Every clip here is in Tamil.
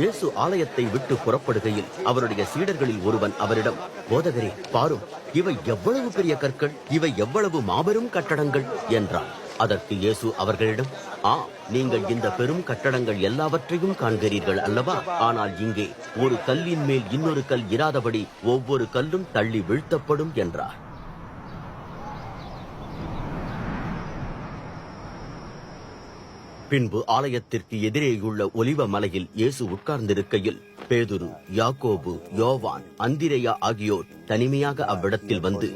இயேசு ஆலயத்தை விட்டு புறப்படுகையில் அவருடைய சீடர்களில் ஒருவன் அவரிடம், போதகரே, பாரும், இவை எவ்வளவு பெரிய கற்கள், இவை எவ்வளவு மாபெரும் கட்டடங்கள் என்றார். அதற்கு இயேசு அவர்களிடம், நீங்கள் இந்த பெரும் கட்டடங்கள் எல்லாவற்றையும் காண்கிறீர்கள் அல்லவா? ஆனால் இங்கே ஒரு கல்லின் மேல் இன்னொரு கல் இராதபடி ஒவ்வொரு கல்லும் தள்ளி வீழ்த்தப்படும் என்றார். பின்பு ஆலயத்திற்கு எதிரேயுள்ள ஒலிவ மலையில் இயேசு உட்கார்ந்திருக்கையில் பேதுரு, யாக்கோபு, யோவான், அந்திரேயா ஆகியோர் தனிமையாக அவ்விடத்தில் வந்து,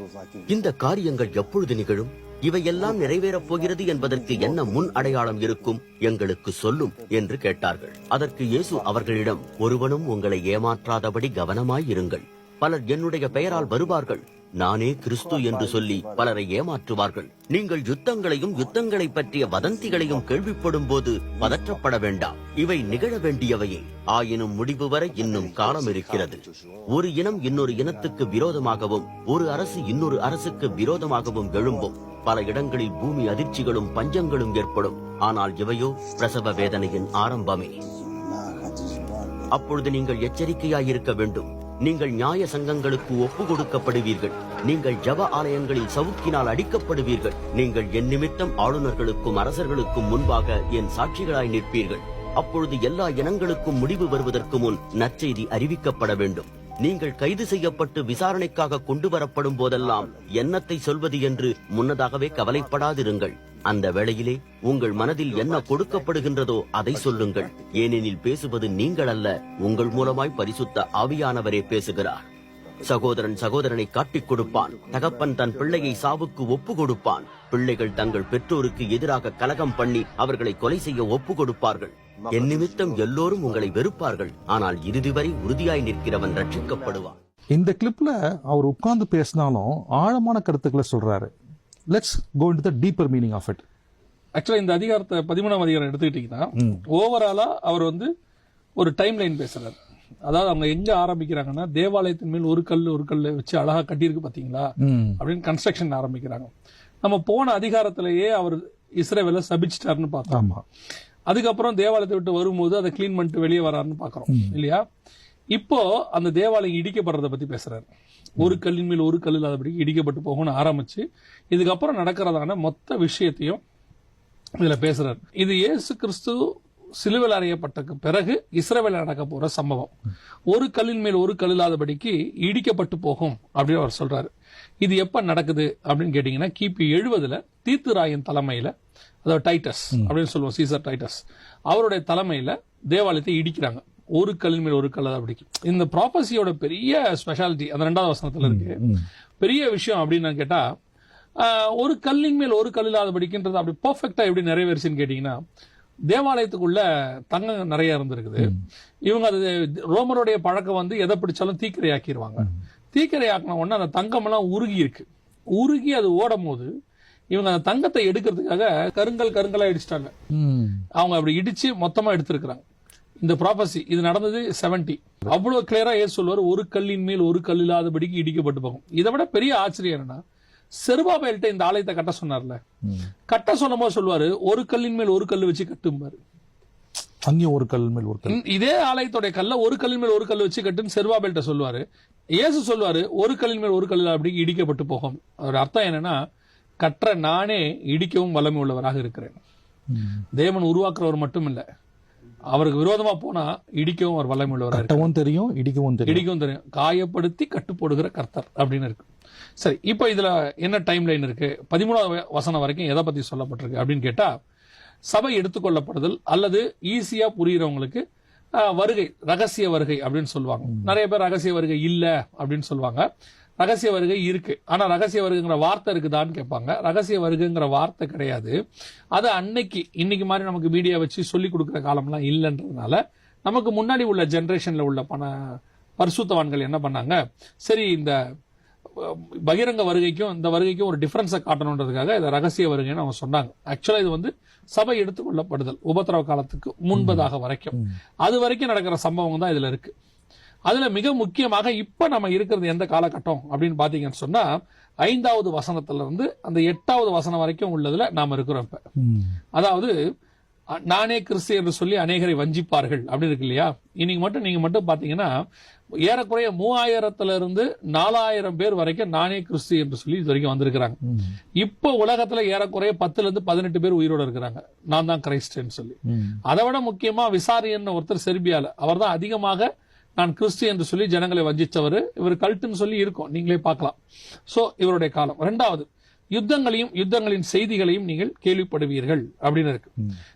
இந்த காரியங்கள் எப்பொழுது நிகழும்? இவையெல்லாம் நிறைவேறப் போகிறது என்பதற்கு என்ன முன் அடையாளம் இருக்கும்? எங்களுக்கு சொல்லும் என்று கேட்டார்கள். அதற்கு இயேசு அவர்களிடம், ஒருவனும் உங்களை ஏமாற்றாதபடி கவனமாயிருங்கள். பலர் என்னுடைய பெயரால் வருவார்கள், நானே கிறிஸ்து என்று சொல்லி பலரை ஏமாற்றுவார்கள். நீங்கள் யுத்தங்களை பற்றிய வதந்திகளையும் கேள்விப்படும் போது பதற்றப்பட வேண்டாம். இவை நிகழ வேண்டியவையே, ஆயினும் முடிவு வரை இன்னும் காலம் இருக்கிறது. ஒரு இனம் இன்னொரு இனத்துக்கு விரோதமாகவும் ஒரு அரசு இன்னொரு அரசுக்கு விரோதமாகவும் எழும்பும். பல இடங்களில் பூமி அதிர்ச்சிகளும் பஞ்சங்களும் ஏற்படும். ஆனால் இவையோ பிரசவ வேதனையின் ஆரம்பமே. அப்பொழுது நீங்கள் எச்சரிக்கையாயிருக்க வேண்டும். நீங்கள் நியாய சங்கங்களுக்கு ஒப்பு கொடுக்கப்படுவீர்கள். நீங்கள் ஜப ஆலயங்களில் சவுக்கினால் அடிக்கப்படுவீர்கள். நீங்கள் என் நிமித்தம் ஆளுநர்களுக்கும் அரசர்களுக்கும் முன்பாக என் சாட்சிகளாய் நிற்பீர்கள். அப்பொழுது எல்லா இனங்களுக்கும் முடிவு வருவதற்கு முன் நற்செய்தி அறிவிக்கப்பட வேண்டும். நீங்கள் கைது செய்யப்பட்டு விசாரணைக்காக கொண்டு வரப்படும் போதெல்லாம் என்னத்தை சொல்வது என்று முன்னதாகவே கவலைப்படாதிருங்கள். அந்த வேளையிலே உங்கள் மனதில் என்ன கொடுக்கப்படுகின்றதோ அதை சொல்லுங்கள். ஏனெனில் பேசுவது நீங்கள் அல்ல, உங்கள் மூலமாய் பரிசுத்த ஆவியானவரே பேசுகிறார். சகோதரன் சகோதரனை காட்டிக் கொடுப்பான், தகப்பன் தன் பிள்ளையை சாவுக்கு ஒப்பு கொடுப்பான். பிள்ளைகள் தங்கள் பெற்றோருக்கு எதிராக கலகம் பண்ணி அவர்களை கொலை செய்ய ஒப்பு கொடுப்பார்கள். என் நிமித்தம் எல்லோரும் உங்களை வெறுப்பார்கள், ஆனால் இறுதி வரை உறுதியாய் நிற்கிறவன் ரட்சிக்கப்படுவான். இந்த கிளிப்ல அவர் உட்கார்ந்து பேசினாலும் ஆழமான கருத்துக்களை சொல்றாரு. Let's go into the deeper meaning of it. ஆக்சுவலா இந்த அதிகாரத்தை 13ஆம் அதிகாரம் எடுத்துக்கிட்டீங்கன்னா ஓவராலா அவர் ஒரு டைம் லைன் பேசுறாரு. அதாவது அவங்க எங்க ஆரம்பிக்கிறாங்கன்னா, தேவாலயத்தின் மேல் ஒரு கல் வச்சு அழகா கட்டியிருக்கு பாத்தீங்களா அப்படின்னு கன்ஸ்ட்ரக்ஷன் ஆரம்பிக்கிறாங்க. நம்ம போன அதிகாரத்திலேயே அவர் இஸ்ரவேலை சபிச்சிட்டாருன்னு பார்த்தோம். அதுக்கப்புறம் தேவாலயத்தை விட்டு வரும்போது அதை கிளீன் பண்ணிட்டு வெளியே வராருன்னு பாக்குறோம் இல்லையா? இப்போ அந்த தேவாலயம் இடிக்கப்படுறத பத்தி பேசுறாரு. ஒரு கல்லின் மேல் ஒரு கல் இல்லாதபடி இடிக்கப்பட்டு போகும்னு ஆரம்பிச்சு இதுக்கப்புறம் நடக்கிறதான மொத்த விஷயத்தையும் இதுல பேசுறாரு. இது இயேசு கிறிஸ்து சிலுவையில் அறையப்பட்ட பிறகு இஸ்ரவேல நடக்க போற சம்பவம். ஒரு கல்லின் மேல் ஒரு கல் இல்லாதபடிக்கு இடிக்கப்பட்டு போகும் அப்படின்னு அவர் சொல்றாரு. இது எப்ப நடக்குது அப்படின்னு கேட்டீங்கன்னா, கிபி 70 தீத்துராயின் தலைமையில, அதாவது டைட்டஸ் அப்படின்னு சொல்லுவோம், சீசர் டைட்டஸ், அவருடைய தலைமையில தேவாலயத்தை இடிக்கிறாங்க. ஒரு கல்லின் மேல் ஒரு கல் இல்லாதபடிக்கு. இந்த ப்ராபசியோட பெரிய ஸ்பெஷாலிட்டி அந்த 2வது வசனத்துல இருக்கு. பெரிய விஷயம் அப்படின்னு கேட்டா, ஒரு கல்லின் மேல் ஒரு கல் இல்லாதபடிக்குன்றது அப்படி பெர்ஃபெக்ட்டா எப்படி நிறைவேறுச்சுன்னு கேட்டீங்கன்னா, தேவாலயத்துக்குள்ள தங்கம் நிறைய இருந்திருக்குது. இவங்க அது ரோமருடைய பழக்கம் எதை பிடிச்சாலும் தீக்கிரையாக்கிடுவாங்க. தீக்கிரையாக்கின உடனே அந்த தங்கம் எல்லாம் உருகி அது ஓடும் போது இவங்க அந்த தங்கத்தை எடுக்கிறதுக்காக கருங்கலா இடிச்சிட்டாங்க. அவங்க அப்படி இடிச்சு மொத்தமா எடுத்திருக்கிறாங்க. இந்த ப்ராபசி இது நடந்தது 70. அவ்வளவு கிளியரா சொல்லுவார், ஒரு கல்லின் மேல் ஒரு கல் இல்லாதபடிக்கு இடிக்கப்பட்டு போகும். இதை விட பெரிய ஆச்சரியம் என்னன்னா, செருபாபேல்ட்ட இந்த ஆலயத்தை கட்ட சொன்னார்ல, கட்ட சொன்னும் போது சொல்லுவாரு, ஒரு கல்லின் மேல் ஒரு கல் வச்சு கட்டும்பாரு. அங்கே ஒரு கல் மேல் ஒரு கல். இதே ஆலயத்தோட கல்ல ஒரு கல்லின் மேல் ஒரு கல் வச்சு கட்டுன்னு செருபாபேல்ட்ட சொல்லுவாரு. இயேசு சொல்லுவாரு, ஒரு கல்லின் மேல் ஒரு கல் அப்படி இடிக்கப்பட்டு போகும். அதோட அர்த்தம் என்னன்னா, கற்ற நானே இடிக்கவும் வல்லமை உள்ளவராக இருக்கிறேன். தேவன் உருவாக்குறவர் மட்டும் இல்ல, அவருக்கு விரோதமா போனா இடிக்கவும் அவர் வல்லமை உள்ளவராக தெரியும், இடிக்கவும் தெரியும். காயப்படுத்தி கட்டு போடுகிற கர்த்தர் அப்படின்னு இருக்கு. சரி, இப்ப இதுல என்ன டைம் லைன் இருக்கு? 13வது வசனம் வரைக்கும் எதை பத்தி சொல்லப்பட்டிருக்கு அப்படின்னு கேட்டா, சபை எடுத்துக்கொள்ளப்படுதல் அல்லது ஈஸியா புரியுறவங்களுக்கு வருகை, ரகசிய வருகை அப்படின்னு சொல்லுவாங்க. நிறைய பேர் ரகசிய வருகை இல்ல அப்படின்னு சொல்லுவாங்க. ரகசிய வருகை இருக்கு, ஆனா ரகசிய வருகைங்கிற வார்த்தை இருக்குதான்னு கேட்பாங்க. ரகசிய வருகைங்கிற வார்த்தை கிடையாது. அது இன்னைக்கு மாதிரி நமக்கு மீடியா வச்சு சொல்லி கொடுக்குற காலம்லாம் இல்லைன்றதுனால நமக்கு முன்னாடி உள்ள ஜெனரேஷன்ல உள்ள பரிசுத்தவான்கள் என்ன பண்ணாங்க, சரி இந்த பகிரங்க வருகைக்கும் இந்த வருகைக்கும் ஒரு டிஃபரன்ஸை காட்டணுன்றதுக்காக இதை ரகசிய வருகைன்னு அவங்க சொன்னாங்க. ஆக்சுவலா இது சபை எடுத்துக்கொள்ளப்படுதல் உபத்திரவ காலத்துக்கு முன்பதாக வரைக்கும், அது வரைக்கும் நடக்கிற சம்பவம் தான் இதுல இருக்கு. அதுல மிக முக்கியமாக இப்ப நம்ம இருக்கிறது எந்த காலகட்டம் அப்படின்னு பாத்தீங்கன்னு சொன்னா, 5வது வசனத்துல இருந்து அந்த 8வது வசனம் வரைக்கும் உள்ளதுல நாம இருக்கிறோம். இப்ப அதாவது நானே கிறிஸ்து என்று சொல்லி அநேகரை வஞ்சிப்பார்கள் அப்படின்னு இருக்கு இல்லையா. இன்னைக்கு நீங்க மட்டும் பாத்தீங்கன்னா ஏறக்குறைய 3000 to 4000 பேர் வரைக்கும் நானே கிறிஸ்து என்று சொல்லி இது வரைக்கும் வந்திருக்கிறாங்க. இப்போ உலகத்துல ஏறக்குறைய 10 to 18 பேர் உயிரோட இருக்கிறாங்க, நான் தான் கிறிஸ்துன்னு சொல்லி. அதை விட முக்கியமா விசாரியன் ஒருத்தர் செர்பியால, அவர் தான் அதிகமாக நான் கிறிஸ்து என்று சொல்லி ஜனங்களை வஞ்சிச்சவர். இவர் கல்ட்டுன்னு சொல்லி இருக்கும், நீங்களே பார்க்கலாம். சோ இவருடைய காலம். இரண்டாவது, யுத்தங்களின் செய்திகளையும் நீங்கள் கேள்விப்படுவீர்கள் அப்படின்னு இருக்கு.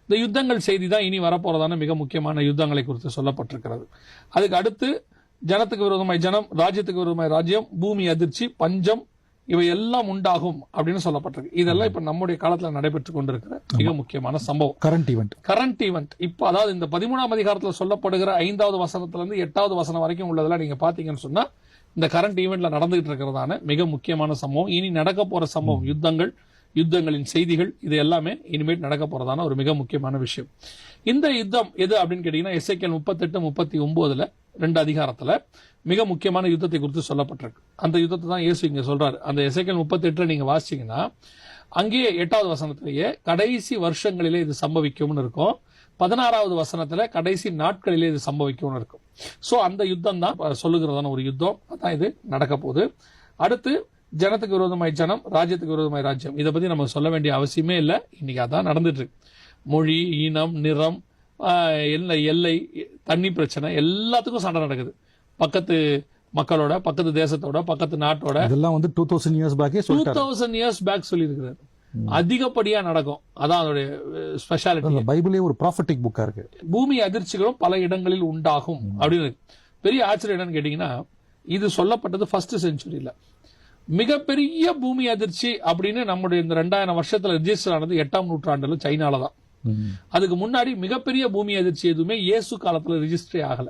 இந்த யுத்தங்கள் செய்தி தான் இனி வரப்போறதான மிக முக்கியமான யுத்தங்களை குறித்து சொல்லப்பட்டிருக்கிறது. அதுக்கு அடுத்து ஜனத்துக்கு விரோதமாய் ஜனம், ராஜ்யத்துக்கு விரோதமாய் ராஜ்யம், பூமி அதிர்ச்சி, பஞ்சம், இவை எல்லாம் உண்டாகும் அப்படின்னு சொல்லப்பட்டிருக்கு. இதெல்லாம் இப்ப நம்முடைய காலத்துல நடைபெற்றுக் கொண்டிருக்கிற மிக முக்கியமான சம்பவம், கரண்ட் ஈவெண்ட். இப்ப அதாவது இந்த 13ஆம் அதிகாரத்துல சொல்லப்படுகிற 5வது வசனத்திலிருந்து 8வது வசனம் வரைக்கும் உள்ளதெல்லாம் நீங்க பாத்தீங்கன்னு சொன்னா இந்த கரண்ட் ஈவெண்ட்ல நடந்துகிட்டு இருக்கிறதான மிக முக்கியமான சம்பவம், இனி நடக்க போற சம்பவம், யுத்தங்களின் செய்திகள், இது எல்லாமே இனிமேல் நடக்க போறதான ஒரு மிக முக்கியமான விஷயம். இந்த யுத்தம் எது அப்படின்னு கேட்டீங்கன்னா எசேக்கியேல் 38-39 2 அதிகாரத்துல மிக முக்கியமான யுத்தத்தை குறித்து சொல்லப்பட்டிருக்கு. அந்த யுத்தத்தை தான் இயேசு இங்க சொல்றாரு. அந்த எசேக்கியேல் 38 நீங்க வாசிச்சீங்கன்னா அங்கேயே 8வது வசனத்திலேயே கடைசி வருஷங்களிலே இது சம்பவிக்கும்னு இருக்கும். 16வது வசனத்துல கடைசி நாட்களிலே இது சம்பவிக்கும்னு இருக்கும். சோ அந்த யுத்தம் தான் சொல்லுகிறதான ஒரு யுத்தம், அதான் இது நடக்க போகுது. அடுத்து ஜனத்துக்கு விரோதமாய் ஜனம், ராஜ்யத்துக்கு விரோதமாய் ராஜ்யம். இதை பத்தி நம்ம சொல்ல வேண்டிய அவசியமே இல்லை, இன்னைக்கு அதான் நடந்துட்டு இருக்கு. மொழி, இனம், நிறம், எல்லை, தண்ணி பிரச்சனை, எல்லாத்துக்கும் சண்டை நடக்குது. பக்கத்து மக்களோட, பக்கத்து தேசத்தோட, பக்கத்து நாட்டோட. இதெல்லாம் 2000 இயர்ஸ் பேக் சொல்லி இருக்கிறாரு. அதிகப்படியா நடக்கும், அதான் அதோட ஸ்பெஷாலிட்டி. பைபிளே ஒரு ப்ராஃபட்டிக் புக்கா இருக்கு. பூமி அதிர்ச்சிகளும் பல இடங்களில் உண்டாகும் அப்படின்னு இருக்கு. பெரிய ஆச்சரியம் என்னன்னு கேட்டீங்கன்னா, இது சொல்லப்பட்டது 1st centuryல. மிகப்பெரிய பூமி அதிர்ச்சி அப்படின்னு நம்முடைய இந்த 2000 வருஷத்துல ரெஜிஸ்டர் ஆனது 8ஆம் நூற்றாண்டுல சைனால தான். அதுக்கு முன்னாடி மிகப்பெரிய பூமி அதிர்ச்சி எதுவுமே இயேசு காலத்துல ரெஜிஸ்டரே ஆகல.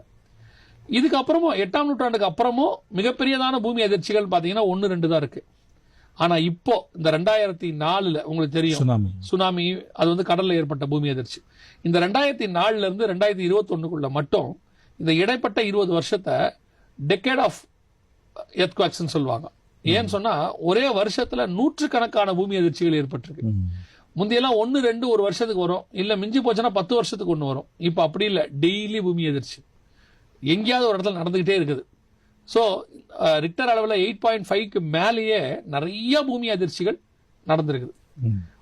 இதுக்கு அப்புறமும் 8ஆம் நூற்றாண்டுக்கு அப்புறமும் மிகப்பெரியதான பூமி அதிர்ச்சிகள் பாத்தீங்கன்னா 1-2 தான் இருக்கு. ஆனா இப்போ இந்த 2004 உங்களுக்கு தெரியும் சுனாமி, அது கடல்ல ஏற்பட்ட பூமி அதிர்ச்சி. இந்த 2004 இருந்து 2021 மட்டும் இந்த இடைப்பட்ட 20 வருஷத்தை டெக்கேட் ஆஃப் எர்த்குவேக்ஸ் சொல்லுவாங்க. ஏன்னு சொன்னா ஒரே வருஷத்துல 100கணக்கான பூமி அதிர்ச்சிகள் ஏற்பட்டிருக்கு. முந்தையெல்லாம் 1-2 ஒரு வருஷத்துக்கு வரும், இல்ல மிஞ்சி போச்சுன்னா 10 வருஷத்துக்கு 1 வரும். இப்ப அப்படி இல்ல, டெய்லி பூமி அதிர்ச்சி எங்கேயாவது ஒரு இடத்துல நடந்துகிட்டே இருக்குது. சோ ரிக்டர் அளவுல 8.5க்கு மேலேயே நிறைய பூமி அதிர்ச்சிகள் நடந்திருக்குது.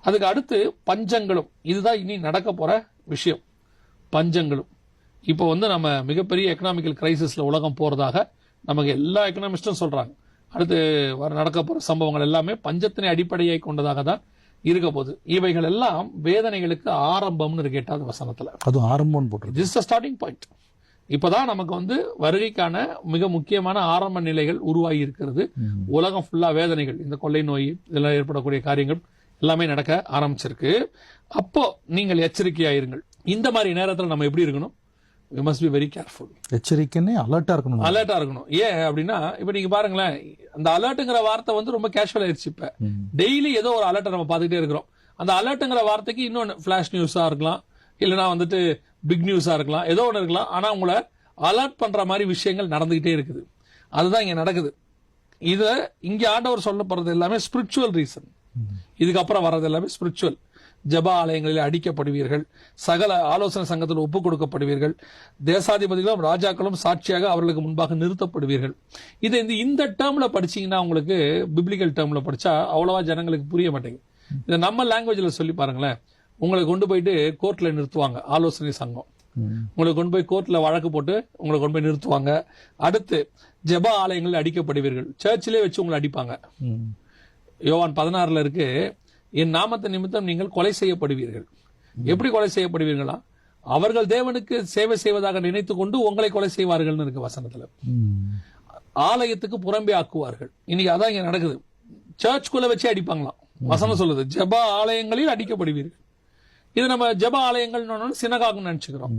அதுக்கு அடுத்து பஞ்சங்களும், இதுதான் இனி நடக்க போற விஷயம். பஞ்சங்களும் இப்போ நம்ம மிகப்பெரிய எக்கனாமிக்கல் கிரைசிஸ்ல உலகம் போறதாக நமக்கு எல்லா எக்கனாமிஸ்டும் சொல்றாங்க. அடுத்து நடக்க போற சம்பவங்கள் எல்லாமே பஞ்சத்தினை அடிப்படையை கொண்டதாக தான் இருக்க போகுது. இவைகள் எல்லாம் வேதனைகளுக்கு ஆரம்பம்னு இருக்கு 8வது வசனத்துல. அது ஆரம்பம் போட்டு திஸ் இஸ் ஸ்டார்டிங் பாயிண்ட். இப்பதான் நமக்கு வருகைக்கான மிக முக்கியமான ஆரம்ப நிலைகள் உருவாகி இருக்கிறது. உலகம் ஃபுல்லா வேதனைகள், இந்த கொள்ளை நோய், இதெல்லாம் ஏற்படக்கூடிய காரியங்கள் எல்லாமே நடக்க ஆரம்பிச்சிருக்கு. அப்போ நீங்கள் எச்சரிக்கையாயிருங்கள். இந்த மாதிரி நேரத்தில் நம்ம எப்படி இருக்கணும்? We must be very careful. எச்சரிக்கைன்னு அலர்ட்டா இருக்கணும். ஏன் அப்படின்னா இப்ப நீங்க பாருங்களேன், அந்த அலர்ட்ங்கிற வார்த்தை ரொம்ப கேஷுவல் ஆயிடுச்சு. இப்ப டெய்லி ஏதோ ஒரு அலர்ட்டை நம்ம பார்த்துக்கிட்டே இருக்கிறோம். அந்த அலர்ட்ங்கிற வார்த்தைக்கு இன்னொன்னு பிளாஷ் நியூஸா இருக்கலாம், இல்லைன்னா பிக் நியூஸா இருக்கலாம், ஏதோ ஒன்று இருக்கலாம். ஆனா உங்களை அலர்ட் பண்ற மாதிரி விஷயங்கள் நடந்துகிட்டே இருக்குது. அதுதான் இங்க நடக்குது. இத இங்க ஆண்டவர் சொல்ல போறது எல்லாமே ஸ்பிரிச்சுவல் ரீசன். இதுக்கப்புறம் வர்றது எல்லாமே ஸ்பிரிச்சுவல். ஜெப ஆலயங்களில் அடிக்கப்படுவீர்கள், சகல ஆலோசனை சங்கத்தில் ஒப்புக் கொடுக்கப்படுவீர்கள், தேசாதிபதிகளும் ராஜாக்களும் சாட்சியாக அவர்களுக்கு முன்பாக நிறுத்தப்படுவீர்கள். இதை இந்த டேர்ம்ல படிச்சீங்கன்னா, உங்களுக்கு பிப்ளிக்கல் டேர்ம்ல படிச்சா அவ்வளவா ஜனங்களுக்கு புரிய மாட்டேங்குது. இதை நம்ம லாங்குவேஜ்ல சொல்லி பாருங்களேன். உங்களை கொண்டு போயிட்டு கோர்ட்ல நிறுத்துவாங்க, ஆலோசனை சங்கம். உங்களை கொண்டு போய் கோர்ட்ல வழக்கு போட்டு உங்களை கொண்டு போய் நிறுத்துவாங்க. அடுத்து ஜெப ஆலயங்களில் அடிக்கப்படுவீர்கள், சர்ச்சிலே வச்சு உங்களை அடிப்பாங்க. யோவான் 16 இருக்கு, என் நாமத்தை நிமித்தம் நீங்கள் கொலை செய்யப்படுவீர்கள். எப்படி கொலை செய்யப்படுவீர்களா? அவர்கள் தேவனுக்கு சேவை செய்வதாக நினைத்து கொண்டு உங்களை கொலை செய்வார்கள் இருக்கு வசனத்துல. ஆலயத்துக்கு புறம்பே ஆக்குவார்கள். இன்னைக்கு அதான் இங்க நடக்குது. சர்ச்சுக்குள்ள வச்சு அடிப்பாங்களாம். வசனம் சொல்லுது, ஜெப ஆலயங்களில் அடிக்கப்படுவீர்கள். இது நம்ம ஜெப ஆலயங்கள் சினகாக நினைச்சுக்கிறோம்.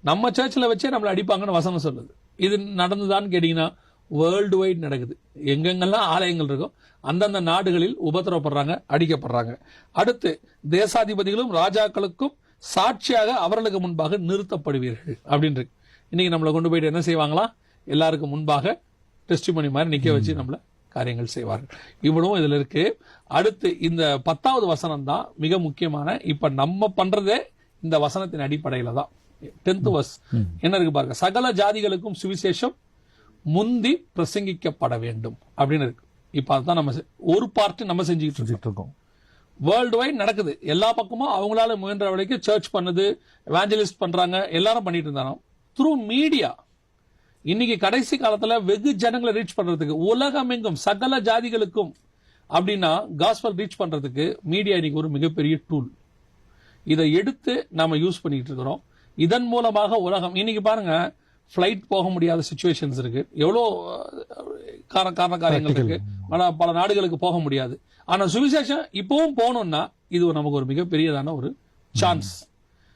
நம்ம சர்ச்சில் வச்சே நம்மளை அடிப்பாங்கன்னு வசனம் சொல்லுது. இது நடந்துதான்னு கேட்டீங்கன்னா வேர்ல்டு வைட் நடக்குது. எங்கெங்கெல்லாம் ஆலயங்கள் இருக்கோ அந்தந்த நாடுகளில் உபத்திரப்படுறாங்க, அடிக்கப்படுறாங்க. அடுத்து தேசாதிபதிகளும் ராஜாக்களுக்கும் சாட்சியாக அவர்களுக்கு முன்பாக நிறுத்தப்படுவீர்கள் அப்படின்னு இருக்கு. இன்னைக்கு நம்மளை கொண்டு போயிட்டு என்ன செய்வாங்களா? எல்லாருக்கும் முன்பாக டெஸ்டிமோனி மாதிரி நிக்க வச்சு நம்மள காரியங்கள் செய்வார்கள். இவ்வளவும் இதுல இருக்கு. அடுத்து இந்த 10வது வசனம் தான் மிக முக்கியமான. இப்ப நம்ம பண்றதே இந்த வசனத்தின் அடிப்படையில தான். 10th verse என்ன இருக்கு பாருங்க, சகல ஜாதிகளுக்கும் சுவிசேஷம் முந்தி பிரசங்கிக்கப்பட வேண்டும் அப்படின்னு இருக்கு. இப்ப அதுதான் நம்ம ஒரு பார்ட் நம்ம செஞ்சுக்கிட்டு இருக்கோம். வேர்ல்டு வைட் நடக்குது, எல்லா பக்கமும் அவங்களால முயன்ற வரைக்கும் சர்ச் பண்ணுது, எவாஞ்சலிஸ்ட் பண்றாங்க, எல்லாரும் பண்ணிட்டு இருந்தாங்க த்ரூ மீடியா. இன்னைக்கு கடைசி காலத்துல வெகு ஜனங்களை ரீச் பண்றதுக்கு உலகமெங்கும் சகல ஜாதிகளுக்கும் அப்படின்னா காஸ்பல் ரீச் பண்றதுக்கு மீடியா இன்னைக்கு ஒரு மிகப்பெரிய டூல். இதை எடுத்து நாம யூஸ் பண்ணிட்டு இருக்கிறோம். இதன் மூலமாக உலகம் இன்னைக்கு பாருங்க, ஃபிளைட் போக முடியாத சிச்சுவேஷன்ஸ் இருக்கு, எவ்வளோ காரண காரியங்கள் இருக்கு, ஆனா பல நாடுகளுக்கு போக முடியாது. ஆனா சுவிசேஷம் இப்பவும் போகணும்னா இது நமக்கு ஒரு மிகப்பெரியதான ஒரு சான்ஸ்.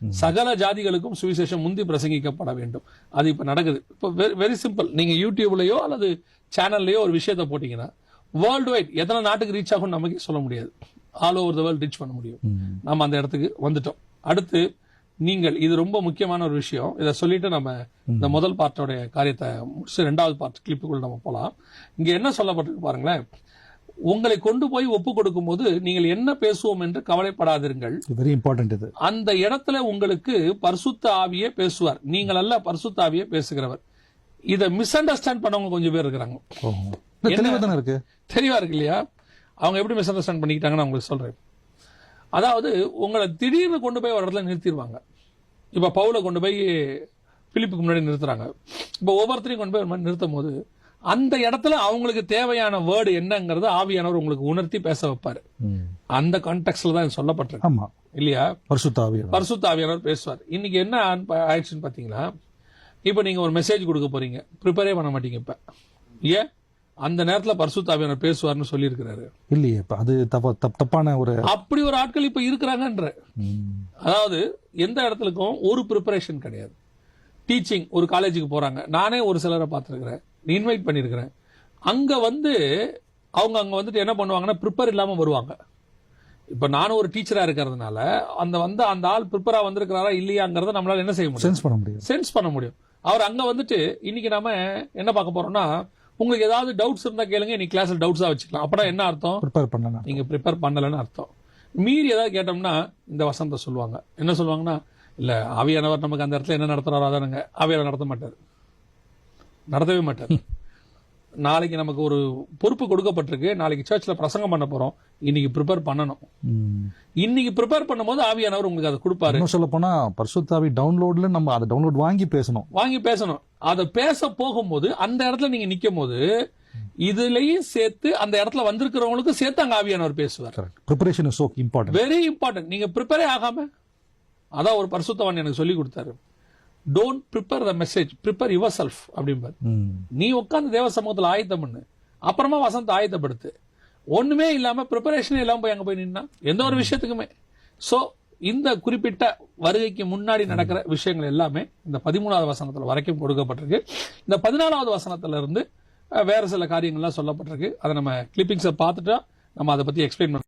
சகல ஜாதிகளுக்கும் சுவிசேஷம் முந்தி பிரசங்கிக்கப்பட வேண்டும். அது இப்ப நடக்குது. இப்போ வெரி சிம்பிள், நீங்க யூடியூப்லயோ அல்லது சேனல்லயோ ஒரு விஷயத்த போட்டீங்கன்னா வேர்ல்டு வைட் எத்தனை நாட்டுக்கு ரீச் ஆகும் நமக்கே சொல்ல முடியாது. All over the world reach பண்ண முடியும். நம்ம அந்த இடத்துக்கு வந்துட்டோம். அடுத்து நீங்கள், இது ரொம்ப முக்கியமான ஒரு விஷயம், இதை சொல்லிட்டு நம்ம இந்த முதல் பார்ட்டோட காரியத்தை முடிச்சு 2வது பார்ட் கிளிப்புக்குள்ள நம்ம போலாம். இங்க என்ன சொல்லப்பட்டிருக்கு பாருங்களேன், உங்களை கொண்டு போய் ஒப்பு கொடுக்கும் போது நீங்கள் என்ன பேசுவோம் என்று கவலைப்படாதிருங்கள். வெரி இம்பார்ட்டன்ட் இது. அந்த இடத்துல உங்களுக்கு பரிசுத்த ஆவியே பேசுவார், நீங்கள் அல்ல பரிசுத்த ஆவியே பேசுகிறவர். இதை மிஸ் அண்டர்ஸ்டாண்ட் பண்ணவங்க கொஞ்சம் பேர் இருக்கிறாங்க. தெளிவா இருக்கு இல்லையா? அவங்க எப்படி மிஸ் அண்டர்ஸ்டாண்ட் பண்ணிக்கிட்டாங்கன்னு உங்களுக்கு சொல்றேன். அதாவது உங்களை திடீர்னு கொண்டு போய் ஒரு இடத்துல நிறுத்திடுவாங்க. இப்ப பவுலை கொண்டு போய் பிலிப்புக்கு முன்னாடி நிறுத்துறாங்க. இப்ப ஒவ்வொருத்தரையும் கொண்டு போய் ஒரு மாதிரி நிறுத்தும் போது அந்த இடத்துல அவங்களுக்கு தேவையான வேர்டு என்னங்கிறது ஆவியானவர் உங்களுக்கு உணர்த்தி பேச வைப்பாரு. அந்த கான்டெக்ட்ல தான் சொல்லப்பட்டிருக்கு இல்லையா? பரிசுத்த ஆவியானவர் பேசுவார். இன்னைக்கு என்ன ஆயிடுச்சுன்னு பாத்தீங்களா, இப்ப நீங்க ஒரு மெசேஜ் கொடுக்க போறீங்க, ப்ரிப்பேரே பண்ண மாட்டீங்க. இப்ப ஏன் அந்த நேரத்துல பரிசுத்த ஆவியானவர் பேசுவார்னு சொல்லி இருக்கிறாரு இல்லையே? அது தப்பான ஒரு அப்படி ஒரு ஆட்கள் இப்ப இருக்கிறாங்கன்ற. அதாவது எந்த இடத்துலக்கும் ஒரு ப்ரிப்பரேஷன் கிடையாது. டீச்சிங் ஒரு காலேஜுக்கு போறாங்க, நானே ஒரு சிலரை பார்த்திருக்கிறேன், இன்வைட் பண்ணிருக்கிறேன். அங்க அவங்க அங்க வந்துட்டு என்ன பண்ணுவாங்கன்னா ப்ரிப்பேர் இல்லாம வருவாங்க. இப்ப நானும் ஒரு டீச்சரா இருக்கிறதுனால அந்த ஆள் ப்ரிப்பரா வந்திருக்கிறாரா இல்லையாங்கிறத நம்மளால என்ன செய்ய முடியும்? சென்ஸ் பண்ண முடியும். அவர் அங்க வந்துட்டு இன்னைக்கு நாம என்ன பார்க்க போறோம்னா, உங்களுக்கு ஏதாவது டவுட்ஸ் இருந்தா கேளுங்க, இன்னைக்கு கிளாஸ்ல டவுட்ஸா வச்சுக்கலாம். அப்படா என்ன அர்த்தம்? நீங்க ப்ரிப்பேர் பண்ணலன்னு அர்த்தம். மீறி ஏதாவது கேட்டோம்னா இந்த வசனத்தை சொல்லுவாங்க. என்ன சொல்லுவாங்கன்னா, இல்ல ஆவியானவர் நமக்கு அந்த இடத்துல என்ன நடத்துறாரோ அதானுங்க. ஆவியானவர் நடத்தவே மாட்டார். நாளைக்கு நமக்கு ஒரு பொறுப்பு கொடுக்கப்பட்டிருக்கு, நாளைக்கு சர்ச்ல பிரசங்கம் பண்ண போறோம், இன்னைக்கு ப்ரிப்பேர் பண்ணணும். இன்னைக்கு ப்ரிப்பேர் பண்ணும்போது ஆவியானவர் உங்களுக்கு அதை கொடுப்பாரு. சொல்ல போனா பரிசுத்த ஆவி டவுன்லோட்ல நம்ம அதை டவுன்லோட் வாங்கி பேசணும். அதை பேச போகும்போது அந்த இடத்துல நீங்க நிக்கும் போது இதுலயும் சேர்த்து அந்த இடத்துல வந்திருக்கிறவங்களுக்கு சேர்த்து அங்க ஆவியானவர் பேசுவார். preparation is so important, very important. நீங்க ப்ரிப்பேரே ஆகாம, அதான் ஒரு பரிசுத்தவான் எனக்கு சொல்லி கொடுத்தாரு, don't prepare the message, prepare your self அப்படிம்பாரு. நீ உட்கார்ந்து தேவ சமூகத்தில் ஆயத்தம் பண்ணு, அப்புறமா வசனத்தை ஆயத்தப்படுத்து. ஒண்ணுமே இல்லாம ப்ரிப்பரேஷனே இல்லாம போய் அங்க போய் நின்னா எந்த ஒரு விஷயத்துக்குமே. சோ இந்த குறிப்பிட்ட வருகைக்கு முன்னாடி நடக்கிற விஷயங்கள் எல்லாமே இந்த 13வது வசனத்துல வரைக்கும் கொடுக்கப்பட்டிருக்கு. இந்த 14வது வசனத்துல இருந்து வேற சில காரியங்கள்லாம் சொல்லப்பட்டிருக்கு. அதை நம்ம கிளிப்பிங்ஸை பார்த்துட்டா நம்ம அதை பத்தி எக்ஸ்பிளைன் பண்ண